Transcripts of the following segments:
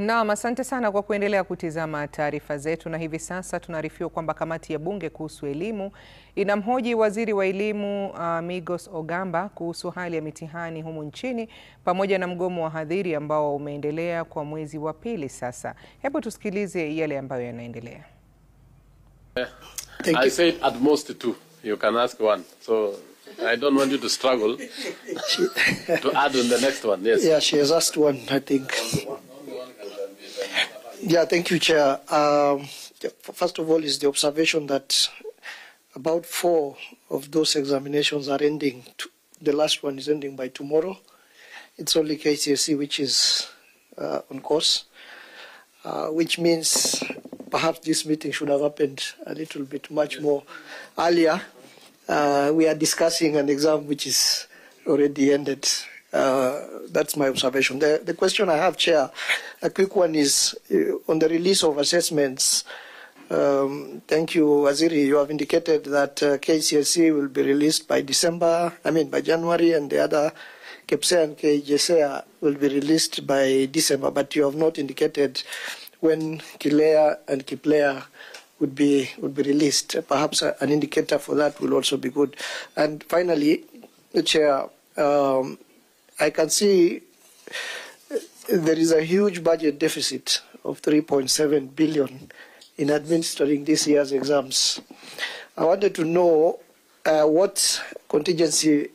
Naam, asante sana kwa kuendelea kutizama taarifa zetu, na hivi sasa tunaarifiwa kwamba kamati ya bunge kuhusu elimu inamhoji waziri wa elimu Migos Ogamba kuhusu hali ya mitihani humu nchini pamoja na mgomo wa wahadhiri ambao umeendelea kwa mwezi wa pili sasa. Hebu tusikilize yale ambayo yanaendelea. I said at most two. You can ask one. So I don't want you to struggle to add on the next one. Yes. Yeah, she has asked one, I think. Yeah, thank you, Chair. First of all, is the observation that about 4 of those examinations are ending. The last one is ending by tomorrow. It's only KCSE which is on course, which means perhaps this meeting should have happened a little bit much more earlier. We are discussing an exam which is already ended. That's my observation. The question I have, Chair, a quick one, is on the release of assessments. Thank you, Waziri. You have indicated that KCSE will be released by by January, and the other KEPSEA and KJSEA will be released by December, but you have not indicated when KILEA and KIPLEA would be released. Perhaps an indicator for that will also be good. And finally, Chair, I can see there is a huge budget deficit of 3.7 billion in administering this year's exams. I wanted to know what contingency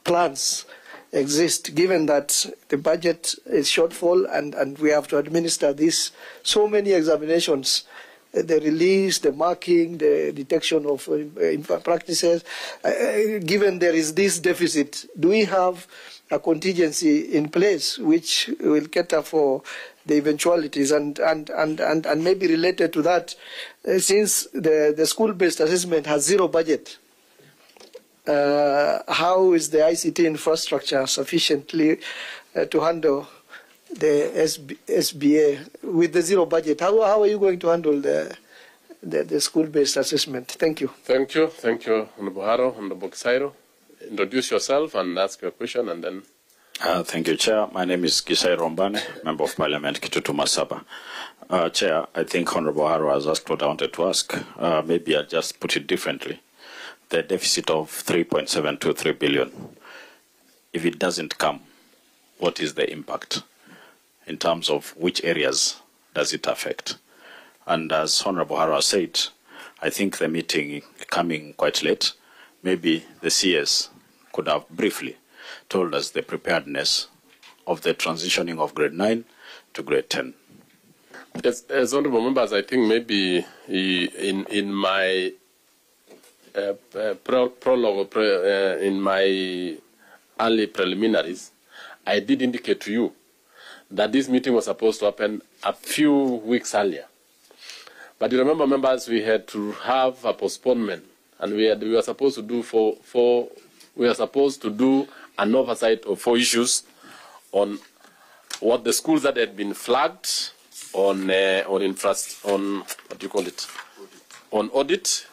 plans exist, given that the budget is shortfall and we have to administer this so many examinations, the release, the marking, the detection of practices. Given there is this deficit, do we have a contingency in place which will cater for the eventualities? And maybe related to that, since the school-based assessment has zero budget, how is the ICT infrastructure sufficiently to handle the SBA with the zero budget? How are you going to handle the school-based assessment? Thank you. Thank you. Thank you, Honorable Haro, Honorable Kisairo. Introduce yourself and ask your question, and then... Thank you, Chair. My name is Kisairo Mbane, Member of Parliament, Kitutu Masaba. Chair, I think Honorable Haro has asked what I wanted to ask. Maybe I'll just put it differently. The deficit of 3.723 billion, if it doesn't come, what is the impact? In terms of which areas does it affect? And as Honorable Haro said, I think the meeting coming quite late, maybe the CS could have briefly told us the preparedness of the transitioning of grade 9 to grade 10. Yes, as honorable members, I think maybe in my prologue, in my early preliminaries, I did indicate to you that this meeting was supposed to happen a few weeks earlier. But you remember, members, we had to have a postponement, and we were supposed to do an oversight of 4 issues on what the schools that had been flagged on what do you call it, on audit.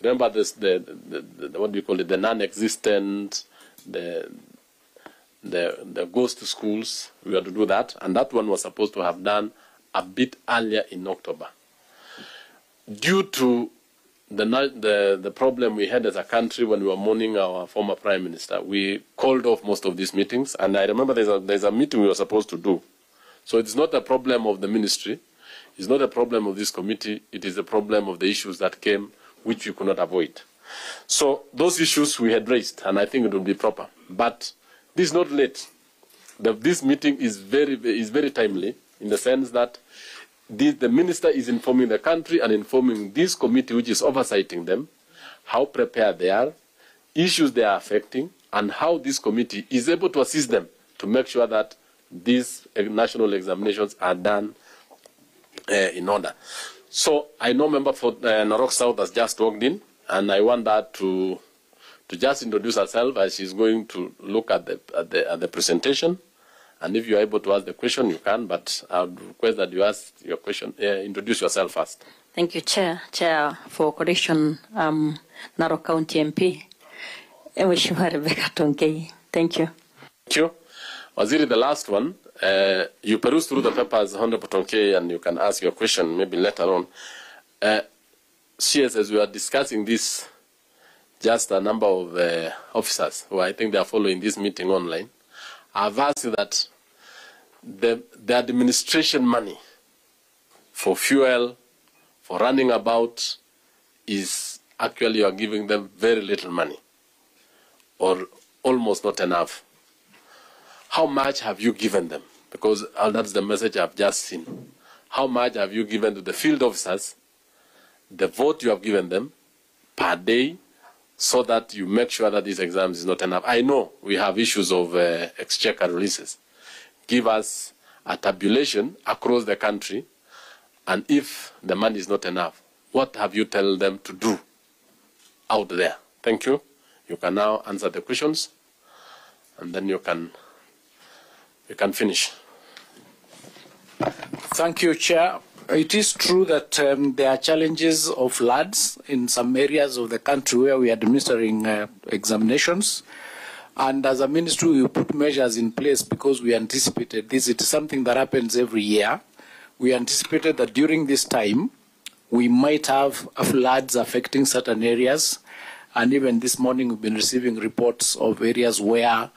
Remember this, what do you call it, the non-existent, the ghost schools. We had to do that, and that one was supposed to have done a bit earlier in October. Due to the problem we had as a country when we were mourning our former Prime Minister, we called off most of these meetings, and I remember there's a meeting we were supposed to do. So it's not a problem of the ministry, it's not a problem of this committee, it is a problem of the issues that came, which we could not avoid. So those issues we had raised, and I think it would be proper. But this is not late. This meeting is very timely, in the sense that the minister is informing the country and informing this committee, which is oversighting them, how prepared they are, issues they are affecting, and how this committee is able to assist them to make sure that these national examinations are done in order. So I know member for Narok South has just walked in, and I want her to just introduce herself as she's going to look at the presentation. And if you are able to ask the question, you can, but I would request that you ask your question, introduce yourself first. Thank you, Chair. Chair, for correction, Narok County MP, Rebecca Tonkei. Thank you. Thank you. Waziri, the last one, you peruse through the papers, Honorable Tonke, and you can ask your question maybe later on. As we are discussing this, just a number of officers who I think they are following this meeting online, have asked that the administration money for fuel, for running about, is actually you are giving them very little money or almost not enough. How much have you given them? Because that's the message I've just seen. How much have you given to the field officers, the vote you have given them per day, so that you make sure that these exams is not enough? I know we have issues of exchequer releases. Give us a tabulation across the country, and if the money is not enough, what have you told them to do out there? Thank you. You can now answer the questions, and then you can finish. Thank you, Chair. It is true that there are challenges of floods in some areas of the country where we are administering examinations. And as a ministry, we put measures in place because we anticipated this. It is something that happens every year. We anticipated that during this time, we might have floods affecting certain areas. And even this morning, we've been receiving reports of areas where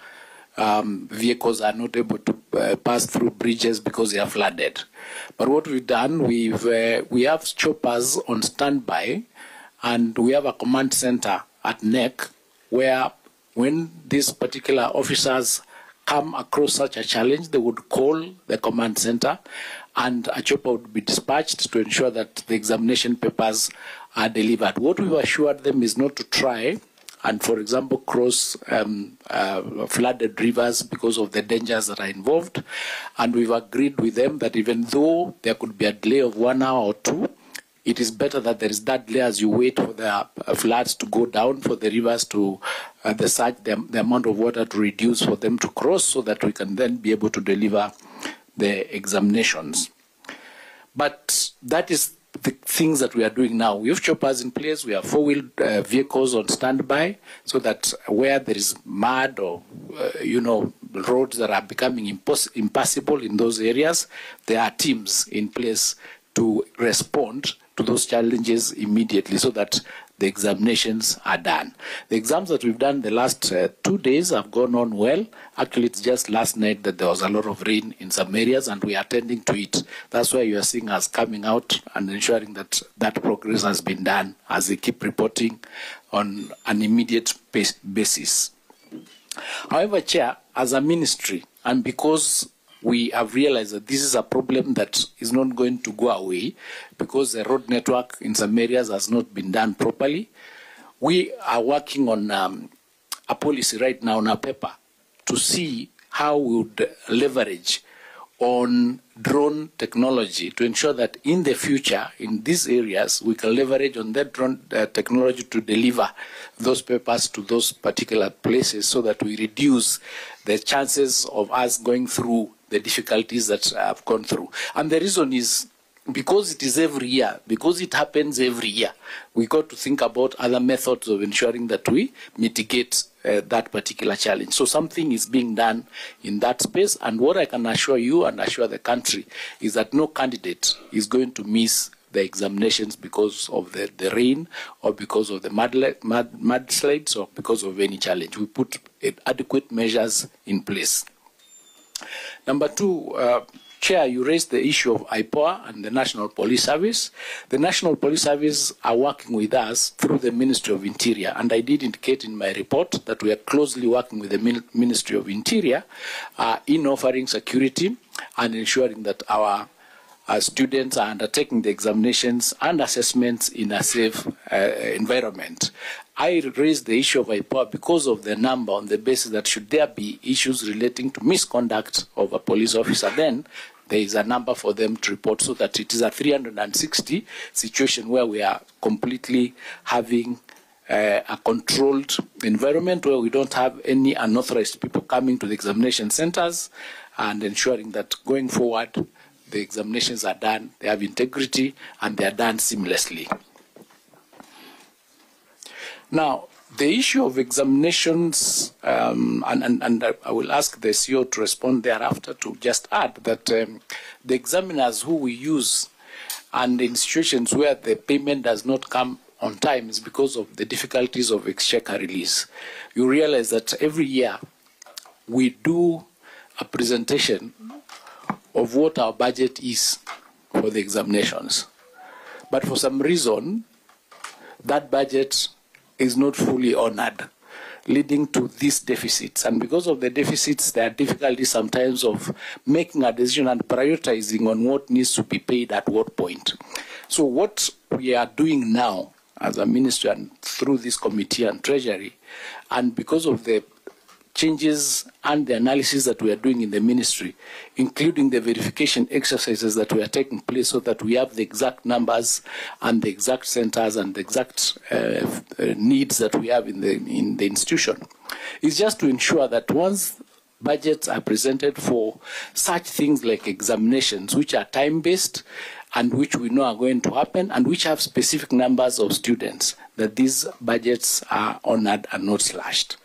vehicles are not able to pass through bridges because they are flooded. But what we've done, we have choppers on standby, and we have a command center at NEC where when these particular officers come across such a challenge, they would call the command center, and a chopper would be dispatched to ensure that the examination papers are delivered. What we've assured them is not to try and, for example, cross flooded rivers because of the dangers that are involved. And we've agreed with them that even though there could be a delay of 1 hour or two, it is better that there is that delay as you wait for the floods to go down, for the rivers to, the amount of water to reduce for them to cross, so that we can then be able to deliver the examinations. But that is the things that we are doing now. We have choppers in place, we have four-wheeled vehicles on standby, so that where there is mud or, roads that are becoming impassable in those areas, there are teams in place to respond to those challenges immediately so that the examinations are done. The exams that we've done the last 2 days have gone on well. Actually, it's just last night that there was a lot of rain in some areas, and we are attending to it. That's why you are seeing us coming out and ensuring that that progress has been done as they keep reporting on an immediate basis. However, Chair, as a ministry, and because we have realized that this is a problem that is not going to go away because the road network in some areas has not been done properly, we are working on a policy right now on a paper to see how we would leverage on drone technology to ensure that in the future, in these areas, we can leverage on that drone technology to deliver those papers to those particular places so that we reduce the chances of us going through the difficulties that I've gone through. And the reason is because it is every year, because it happens every year, we got to think about other methods of ensuring that we mitigate that particular challenge. So something is being done in that space, and what I can assure you and assure the country is that no candidate is going to miss the examinations because of the rain or because of the mudslides or because of any challenge. We put adequate measures in place. Number two, Chair, you raised the issue of IPOA and the National Police Service. The National Police Service are working with us through the Ministry of Interior, and I did indicate in my report that we are closely working with the Ministry of Interior in offering security and ensuring that our students are undertaking the examinations and assessments in a safe environment. I raised the issue of IPOA because of the number, on the basis that should there be issues relating to misconduct of a police officer, then there is a number for them to report, so that it is a 360 situation where we are completely having a controlled environment where we don't have any unauthorized people coming to the examination centers, and ensuring that going forward, the examinations are done, they have integrity, and they are done seamlessly. Now, The issue of examinations, and I will ask the CEO to respond thereafter, to just add that the examiners who we use and in situations where the payment does not come on time is because of the difficulties of exchequer release. You realize that every year we do a presentation of what our budget is for the examinations. But for some reason, that budget is not fully honored, leading to these deficits. And because of the deficits, there are difficulties sometimes of making a decision and prioritizing on what needs to be paid at what point. So what we are doing now as a ministry and through this committee and treasury, and because of the changes and the analysis that we are doing in the ministry, including the verification exercises that we are taking place so that we have the exact numbers and the exact centers and the exact needs that we have in the institution, is just to ensure that once budgets are presented for such things like examinations, which are time-based and which we know are going to happen and which have specific numbers of students, that these budgets are honored and not slashed.